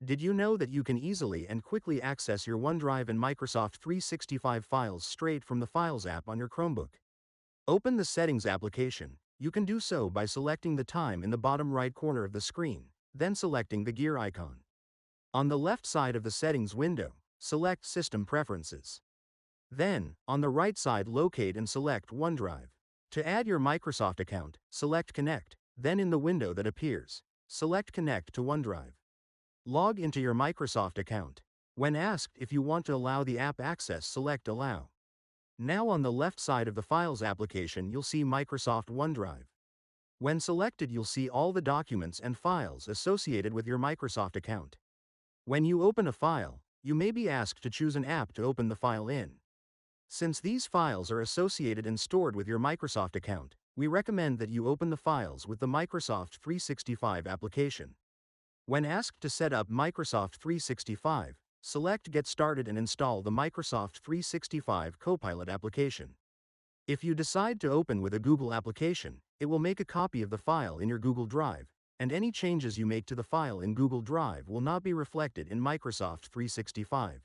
Did you know that you can easily and quickly access your OneDrive and Microsoft 365 files straight from the Files app on your Chromebook? Open the Settings application. You can do so by selecting the time in the bottom right corner of the screen, then selecting the gear icon. On the left side of the Settings window, select System Preferences. Then, on the right side, locate and select OneDrive. To add your Microsoft account, select Connect, then in the window that appears, select Connect to OneDrive. Log into your Microsoft account. When asked if you want to allow the app access, select Allow. Now on the left side of the Files application you'll see Microsoft OneDrive. When selected you'll see all the documents and files associated with your Microsoft account. When you open a file, you may be asked to choose an app to open the file in. Since these files are associated and stored with your Microsoft account, we recommend that you open the files with the Microsoft 365 application. When asked to set up Microsoft 365, select Get Started and install the Microsoft 365 Copilot application. If you decide to open with a Google application, it will make a copy of the file in your Google Drive, and any changes you make to the file in Google Drive will not be reflected in Microsoft 365.